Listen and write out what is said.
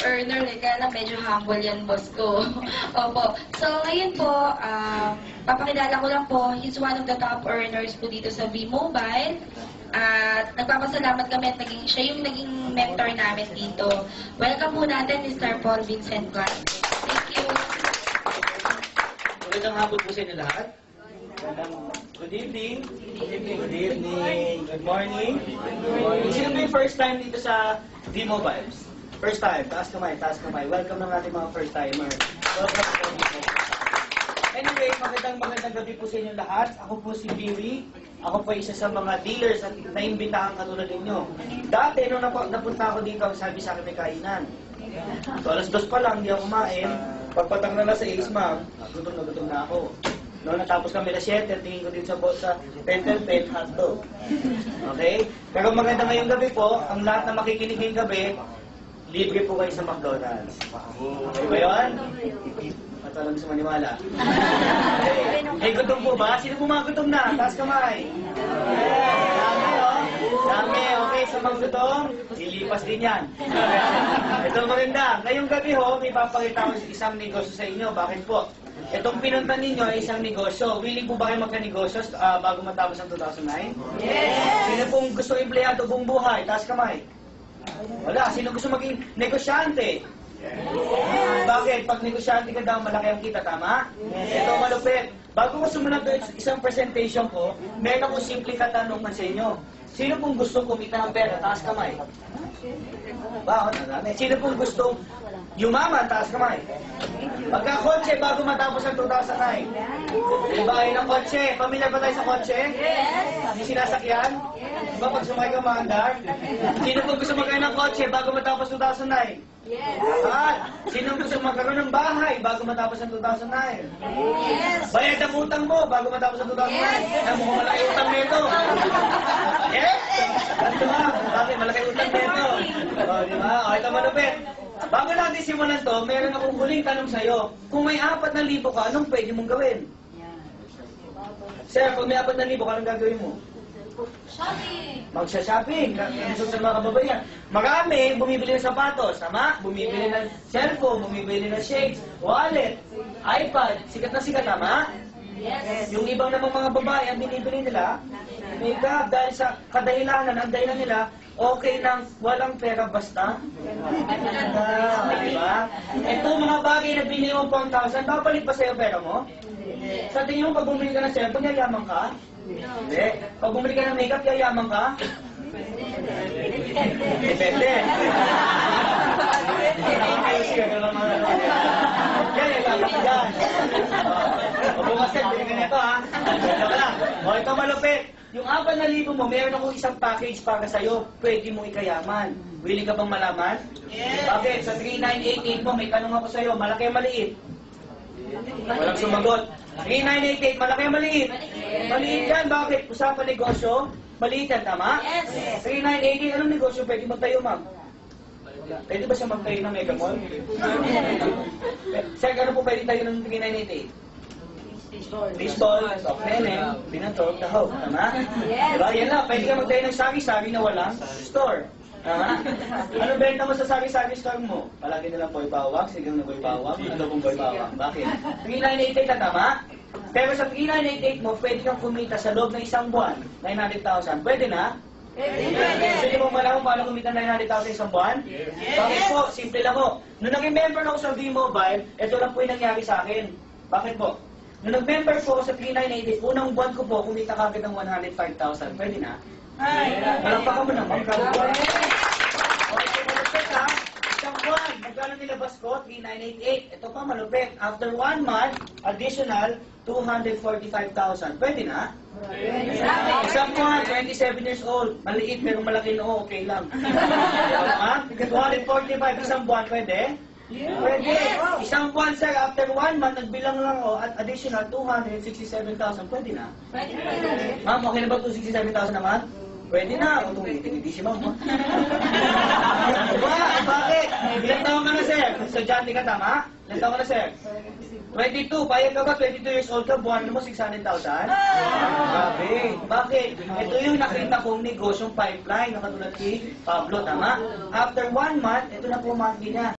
earner eh, kaya lang medyo humble yan, boss ko. Opo. So, ngayon po, papakilala ko lang po, he's one of the top earners po dito sa V-Mobile. At nagpapasalamat kami at siya yung naging mentor namin dito. Welcome po natin, Mr. Paul Vincent Vázquez. Thank you. Magandang hapon po sa inyo lahat. Good evening. Good evening. Good morning. Sino ba yung first time dito sa V-Mobiles? First time. Taas kamay, taas kamay. Welcome ng ating mga first timer. Welcome to V-Mobiles. Anyway, magandang gabi po sa inyo lahat. Ako po si Biwi. Ako po isa sa mga dealers at naimbitahan katulad ninyo. Dati, nung napunta ako dito, sabi sa akin may kainan. So, alas 2 pa lang, hindi ako kumain. Pagpatang na sa 6, ma'am, gutom na ako. Noong natapos kami na 7, tingin ko din sa pen, hotdog. Okay? Pero maganda ngayong gabi po, ang lahat na makikinig ngayong gabi, libre po kayo sa McDonald's. Okay ba yun? At alam gusto maniwala. Okay. May gutom po ba? Sino po mga gutom na? Taas kamay. Dami, oh. Dami. Okay, sa mga gutom, lilipas din yan. Ito maganda. Ngayong gabi ho, may papakita ko isang negosyo sa inyo. Bakit po? Itong pinunta ninyo ay isang negosyo. Willing po ba kayo magka-negosyo bago matapos ang 2009? Yes! Sino pong gusto empleyado buong buhay? Taas kamay. Wala. Sino gusto maging negosyante? Yes. Bakit? Pag negosyante ka daw, malaki ang kita, tama? Yes. Ito malupit. Bago ko sumunod isang presentation ko, meron akong simple katanungan sa inyo. Sino pong gustong kumita ng pera? Taas kamay. Bakit? Sino pong gustong yumaman? Taas kamay. Magka-kotse bago matapos ang 2009. Ibahin ng kotse. Pamilyar ba tayo sa kotse? Yes. Yung sinasakyan? Diba pag sumakay ka maandar? Sino pong gusto magkain ng kotse bago matapos 2009? Yes. Sino gusto magkaroon ng bahay bago matapos ang 2009? Yes. Bayad ang utang mo bago matapos ang 2009? Yes. Mukhang malaki utang nito. Yes? Ganito ba? Bakit? Malaki utang nito. O, di ba? O, ito malupit. Bago natin simulan to, meron akong huling tanong sa'yo. Kung may 4,000 ka, anong pwede mong gawin? Sir, kung may 4,000 ka, anong gagawin mo? Shopping! Magsha-shopping. Gusto sa mga kababayan. Marami, bumibili ng sapatos, tama? Bumibili ng cellphone, bumibili ng shades, wallet, iPad. Sikat na sikat, tama? Yes. Yung ibang namang mga babae, ang binibili nila, makeup, dahil sa kadahilanan, ang dahilan nila, okay nang walang pera basta. Diba? Ito mga bagay na binili mo 4,000, babalik pa sa'yo pera mo? Sa tingin mo, pag bumili ka ng cellphone, yayaman ka? Hindi. Pag bumili ka ng makeup, yayaman ka? Depende. Yan, yayaman ka dyan. O bumasin, bili ka nito ha. O ito malupit. Yung 4,000 mo, meron akong isang package para sa'yo. Pwede mo ikayaman. Willing ka bang malaman? Yes. Bakit? Sa 3988 mo, may tanong ako sa'yo. Malaki o maliit? Walang sumagot. 3988, malaki o maliit? Maliit yan. Bakit? Usapan negosyo? Maliit yan, tama? Yes. 3988, anong negosyo pwede magtayo, ma'am? Pwede ba siya magtayo ng mega mall? Sir, ano po pwede tayo ng 3988? Baseball, soft nene, pinatog, tahaw, tama? Yes. Diba? Yan lang, pwede ka magtayo ng sari-sari na walang store. Tama? Ano benta mo sa sari-sari store mo? Palagi na lang boy bawang, sigang na boy bawang, ano pong boy bawang? Bakit? 3988 na tama? Pero sa 3988 mo, pwede kang kumita sa loob ng isang buwan, 900,000. Pwede na? Pwede. Gusto mo malaman paano kumita 900,000 isang buwan? Yes. Bakit po? Simple lang po. Nung nag-member na ako sa V-Mobile, ito lang po yung nangyari sa akin. Bakit po? Nung nag-member po ako sa 3988, unang buwan ko po, kumita kagad ng 105,000. Pwede na? Ay! Malampakan mo naman, kabuan. Okay, malupit ha. Isang buwan, magkano nilabas ko? 3988. Ito pa malupit. After 1 month, additional 245,000. Pwede na? Isang buwan, 27 years old. Maliit pero malaki noo, okay lang. 245, isang buwan, pwede? Pwede. Isang buwan, sir, after 1 month, nagbilang lang ako at additional 267,000. Pwede na? Pwede. Ma'am, okay na ba 267,000 naman? Pwede na. O, tumitingin si ma'am. Diba? Bakit? Ilang taon ka na, sir? Estudyante ka, tama? Ilang taon ka na, sir? 22. Payag ka ba? 22 years old ka, buwan mo 600,000? Grabe. Bakit? Ito yung nakita kong negosyong pipeline na katulad kay Pablo, tama? After 1 month, ito na po mga niya.